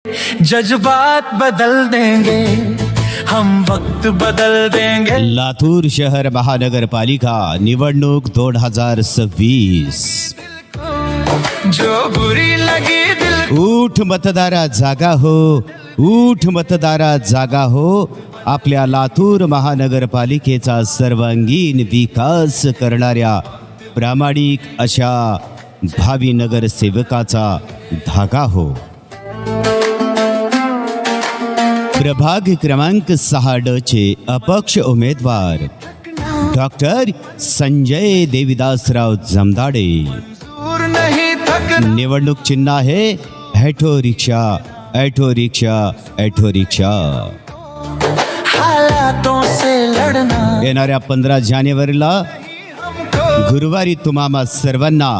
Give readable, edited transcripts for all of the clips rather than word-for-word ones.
जज्बात बदल देंगे हम, वक्त बदल देंगे। लातूर शहर महानगरपालिका निवडणूक 2026। जो बुरी लगी दिल, उठ मतदारा जागा हो, उठ मतदारा जागा हो। आपल्या लातूर महानगरपालिकेचा सर्वांगीण विकास करणाऱ्या प्रामाणिक अशा भावी नगरसेवकाचा धागा हो। प्रभाग क्रमांक 6 चे अपक्ष उमेदवार डॉक्टर संजय देविदासराव जमदाडे। दूर नहीं थक, निवडणूक चिन्ह आहे auto rickshaw, auto rickshaw, auto रिक्षा। हालातों से लड़ना, येणाऱ्या 15 जानेवारीला गुरुवारी तुम्हा सर्वांना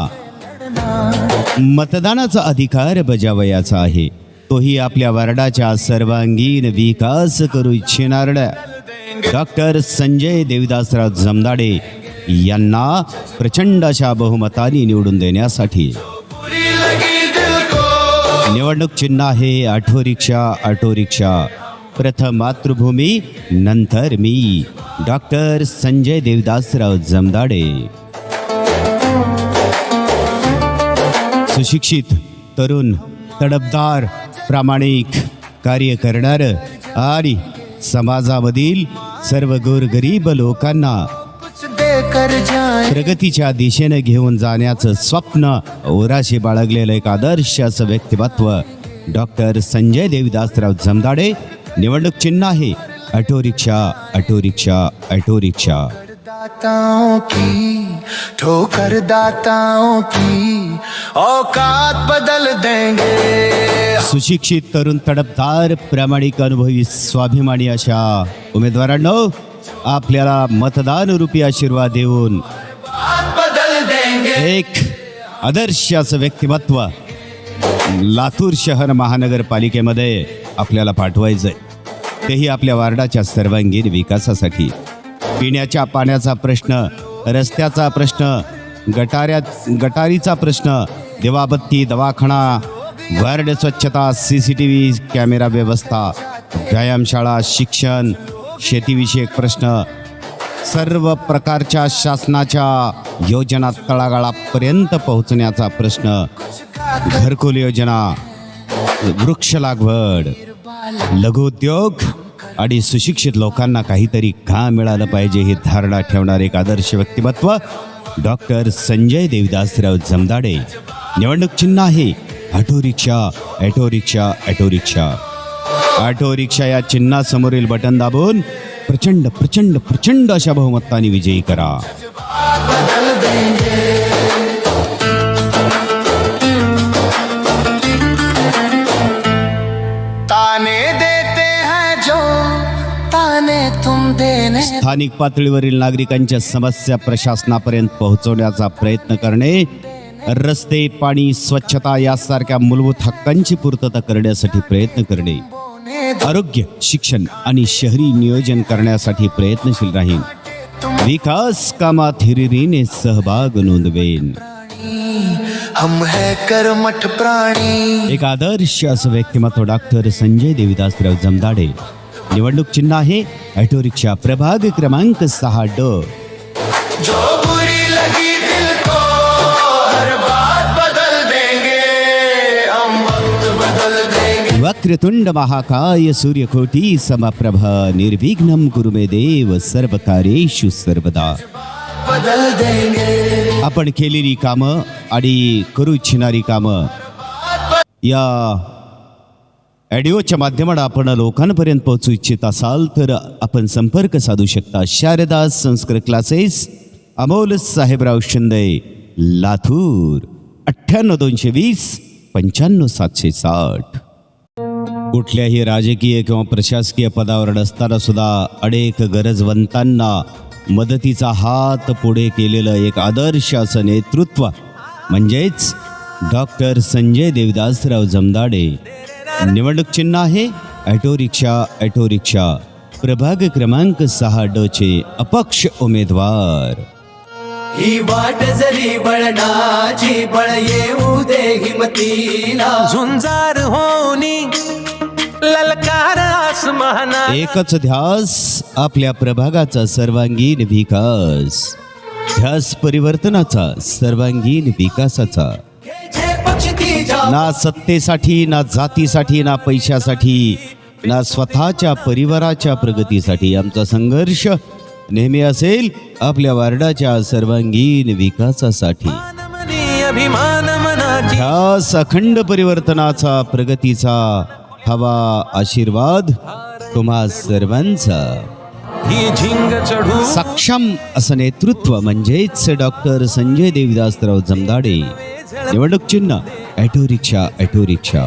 मतदानाचा अधिकार बजावयाचा आहे। तोही आपल्या वार्डाच्या सर्वांगीण विकास करू इच्छिणाऱ्या डॉक्टर संजय देविदासराव जमदाडे यांना प्रचंड अशा बहुमताने निवडून देण्यासाठी। बुरी लगी दिल को, निवडणूक चिन्ह आहे ऑटो रिक्षा, ऑटो रिक्षा। प्रथम मातृभूमी, नंतर मी, डॉक्टर संजय देविदासराव जमदाडे। सुशिक्षित, तरुण, तडफदार, प्रामाणिक कार्य करणार आणि समाजामधील सर्व गोरगरीब लोकांना कुछ देकर जाए, प्रगतीच्या दिशेने घेऊन जाण्याचं स्वप्न ओराशी बाळगलेलं एक आदर्श असं व्यक्तिमत्व डॉक्टर संजय देविदासराव जमदाडे। निवडणूक चिन्ह आहे auto rickshaw, auto rickshaw, auto rickshaw. दाताओं की ठोकर, दाताओं की औकात बदल देंगे। सुशिक्षित, तरुण, तडफदार, प्रामाणिक, अनुभवी, स्वाभिमानी अशा उमेदवारांनो आपल्याला मतदान रूपी आशीर्वाद देऊन बदल देंगे। एक आदर्श असं व्यक्तिमत्व लातूर शहर महानगरपालिकेमध्ये आपल्याला पाठवायचंय, तेही आपल्या वार्डाच्या सर्वांगीण विकासासाठी। पिण्याच्या पाण्याचा प्रश्न, रस्त्याचा प्रश्न, गटारीचा प्रश्न, दिवाबत्ती, दवाखाना, वार्ड स्वच्छता, CCTV कॅमेरा व्यवस्था, व्यायामशाळा, शिक्षण, शेतीविषयक प्रश्न, सर्व प्रकारच्या शासनाच्या योजना तळागाळापर्यंत पोहोचण्याचा प्रश्न, घरकुल योजना, वृक्ष लागवड, लघुउद्योग आणि सुशिक्षित लोकांना काहीतरी काम मिळालं पाहिजे ही धारणा ठेवणारे एक आदर्श व्यक्तिमत्व डॉक्टर संजय देविदासराव जमदाडे। निवडणूक चिन्ह आहे auto rickshaw, auto rickshaw, auto rickshaw. Auto rickshaw या चिन्हासमोरील बटन दाबून प्रचंड प्रचंड प्रचंड अशा बहुमताने विजयी करा। ताने देते हैं जो, ताने तुम देने। स्थानिक पातळीवरील नागरिकांच्या समस्या प्रशासनापर्यंत पोहोचवण्याचा प्रयत्न करणे, रस्ते, पाणी, स्वच्छता यासारख्या मूलभूत हक्कांची पूर्तता करण्यासाठी प्रयत्न करणे, आरोग्य, शिक्षण आणि शहरी नियोजन करण्यासाठी प्रयत्नशील राहीन, विकास कामात हिरिरीने सहभाग नोंदवेन। हम है कर्मठ प्राणी। एक आदर्श असं व्यक्तिमत्व डॉक्टर संजय देविदासराव जमदाडे। निवडणूक चिन्ह आहे ऑटो रिक्षा, प्रभाग क्रमांक 6 जो बुरी लगी दिल को, हर बात बदल देंगे हम, वक्त बदल देंगे। वक्रतुंड महाकाय सूर्यकोटी समप्रभ निर्विघ्नं कुरु मे देव सर्व कार्येषु सर्वदा। बदल देंगे। आपण केलेली कामं आणि करू इच्छिणारी कामं या ऑडिओच्या माध्यमातून आपण लोकांपर्यंत पोहोचू इच्छित असाल तर आपण संपर्क साधू शकता। शारदा संस्कृत क्लासेस, अमोल साहेबराव शिंदे, लातूर, 98 220 95 760। कुठल्याही राजकीय किंवा प्रशासकीय पदावर असताना सुद्धा अनेक गरजवंतांना मदतीचा हात पुढे केलेलं एक आदर्श असं नेतृत्व म्हणजेच डॉक्टर संजय देविदासराव जमदाडे। निवडणूक चिन्ह आहे ऑटो रिक्षा, ऑटो रिक्षा। प्रभाग क्रमांक 6 चे अपक्ष उमेदवार ही वाट जरी बळणाची, बळ येऊ दे हिमतीला, झुंजार होनी महानाथ एकच ध्यास आपल्या प्रभागाचा सर्वांगीण विकास, ध्यास परिवर्तनाचा, सर्वांगीण विकासाचा. जे पक्ष तीजा ना सत्तेसाठी, ना जातीसाठी, ना पैशासाठी, ना स्वतःच्या परिवाराच्या प्रगतीसाठी आमचा संघर्ष नेहमी असेल आपल्या वार्डाच्या सर्वांगीण विकासासाठी. मानमनी अभिमान मनाची ध्यास अखंड परिवर्तनाचा, प्रगतीचा हवा आशीर्वाद तुम्हा सर्वांचा. ही झिंग चढू सक्षम असं नेतृत्व म्हणजेच डॉक्टर संजय देविदासराव जमदाडे. निवडणूक चिन्ह ॲटो रिक्षा, ॲटो रिक्षा.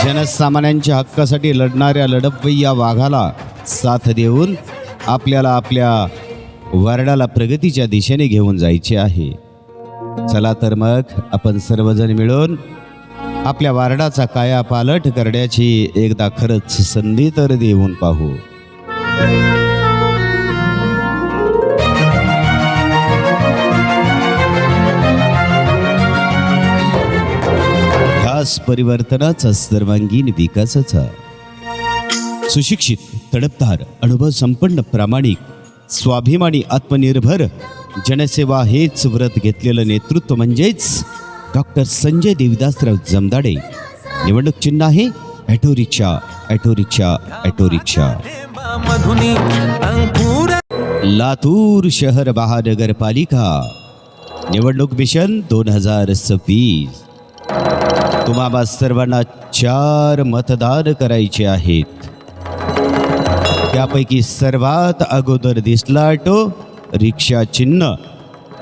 जनसामान्यांच्या हक्कासाठी लढणाऱ्या लढवय्या वाघाला साथ देऊन आपल्याला आपल्या वार्डाला प्रगतीच्या दिशेने घेऊन जायचे आहे. चला तर मग आपण सर्वजण मिळून आपल्या वार्डाचा कायापालट करण्याची एकदा खरंच संधी तर देऊन पाहू. ध्यास परिवर्तनाचा, सर्वांगीण विकासाचा. सुशिक्षित, तडफदार, अनुभव संपन्न, प्रामाणिक, स्वाभिमानी, आत्मनिर्भर, जनसेवा हेच व्रत घेतलेलं नेतृत्व म्हणजेच डॉक्टर संजय देविदासराव जमदाडे. निवडणूक चिन्ह आहे auto rickshaw, auto rickshaw, auto रिक्षा. मधुनी अंकुर लातूर शहर महानगरपालिका निवडणूक मिशन 2026. तुम्हाला सर्वांना 4 मतदान करायचे आहेत. त्यापैकी सर्वात अगोदर दिसला ऑटो रिक्षा चिन्ह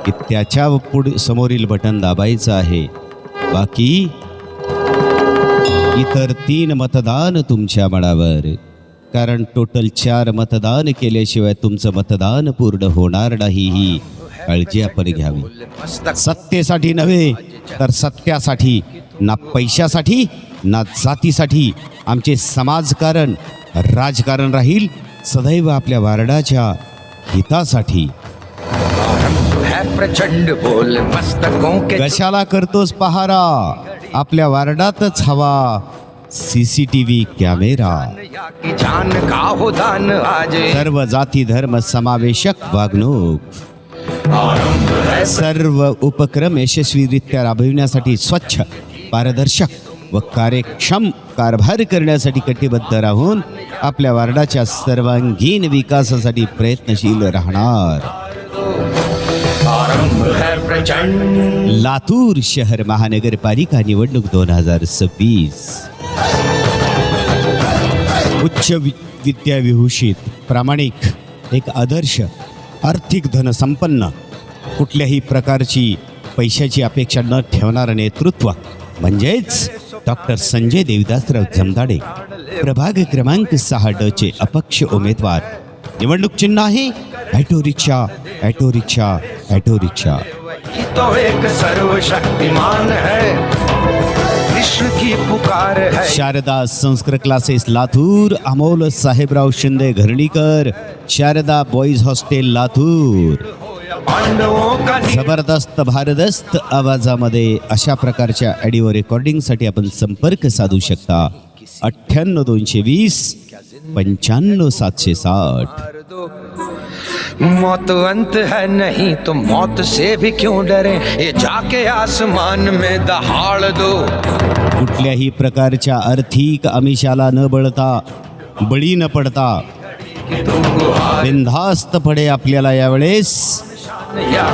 की त्याच्या पुढे समोरील बटन दाबायचं आहे. बाकी इतर 3 मतदान तुमच्या मनावर, कारण टोटल 4 मतदान केल्याशिवाय तुमचं मतदान पूर्ण होणार नाही, ही काळजी आपण घ्यावी. सत्तेसाठी नव्हे तर सत्यासाठी, ना पैशासाठी ना जातीसाठी आमचे समाजकारण, राजकारण राहील सदैव आपल्या वार्डाच्या हितासाठी. है प्रचंड बोल मस्तकों के कशाला करतोस पहारा, आपल्या वार्डातच हवा CCTV कॅमेरा. की जान का हो दान आज सर्व जाती धर्म समावेशक वागणूक, सर्व उपक्रम यशस्वीरित्या राबविण्यासाठी स्वच्छ, पारदर्शक व कार्यक्षम कारभार करण्यासाठी कटिबद्ध राहून आपल्या वार्डाच्या सर्वांगीण विकासासाठी प्रयत्नशील राहणार. आरंभ है प्रचंड लातूर शहर महानगरपालिका निवडणूक 2026. उच्च विद्याविभूषित, प्रामाणिक, एक आदर्श, आर्थिक धनसंपन्न, कुठल्याही प्रकारची पैशाची अपेक्षा न ठेवणारं नेतृत्व म्हणजेच डॉक्टर संजय देविदासराव जमदाडे. प्रभाग क्रमांक 6 चे अपक्ष उमेदवार. निवडणूक चिन्ह आहे auto rickshaw, auto rickshaw, auto rickshaw. तो एक सर्वशक्तिमान है, विश्व की पुकार है. Sharada Sanskrit classes Latur, Amol Sahebrao Shinde Gharanikar, Sharada boys hostel Latur. पांडवों का जबरदस्त भारदस्त आवाजामध्ये अशा प्रकारच्या ऑडिओ रेकॉर्डिंगसाठी आपण संपर्क साधू शकता. 98 220 95 760. मौत अंत है नहीं तो मौत से भी क्यों डरे, ये जाके आसमान में दहाड़ दो. कुठल्याही प्रकारच्या आर्थिक आमिषाला न बळी न पडता बिनधास्तपणे आपल्याला यावेळेस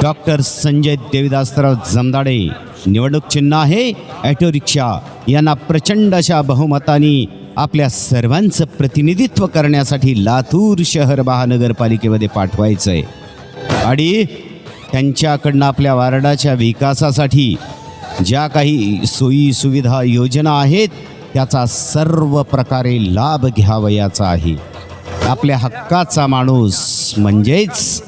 डॉक्टर संजय देविदासराव जमदाडे. निवडणूक चिन्ह आहे ॲटो रिक्षा. यांना प्रचंड अशा बहुमतानी आपल्या सर्वांचं प्रतिनिधित्व करण्यासाठी लातूर शहर महानगरपालिकेमध्ये पाठवायचं आहे आणि त्यांच्याकडनं आपल्या वार्डाच्या विकासासाठी ज्या काही सोयी सुविधा योजना आहेत त्याचा सर्व प्रकारे लाभ घ्यावयाचा आहे. आपल्या हक्काचा माणूस म्हणजेच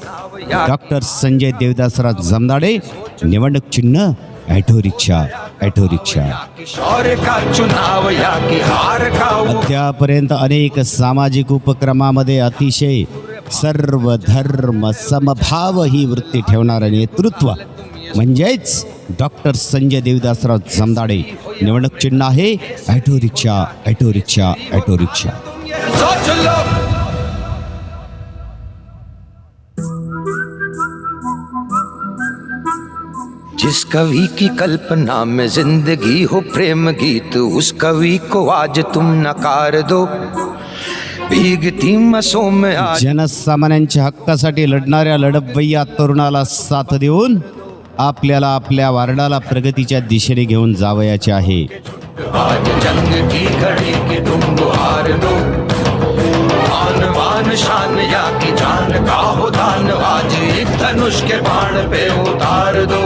डॉक्टर संजय देविदासराव जमदाडे. निवडणूक चिन्ह ॲटो रिक्षा, ॲटो रिक्षा. शौर्य का चुनाव या की हार का अद्यापर्यंत अनेक सामाजिक उपक्रमामध्ये अतिशय सर्व धर्म समभाव ही वृत्ती ठेवणारं नेतृत्व म्हणजेच डॉक्टर संजय देवदासराव जमदाडे. निवडणूक चिन्ह आहे auto rickshaw, auto rickshaw, auto रिक्षा. सोच लो. जिस कवि की कल्पना में जिंदगी हो प्रेम गीत, उस कवि को आज तुम नकार दो. भीगती मसों में आज जनसामान्यांच्या हक्कासाठी लढणाऱ्या लढवय्या तरुणाला साथ देऊन आपल्याला आपल्या वार्डाला प्रगतीच्या दिशेने घेऊन जावयाचे आहे. आज जंग की घड़ी की तुम गुहार दो. आन बान शान या की जान का हो दान, आज एक धनुष के बाण पे उतार दो.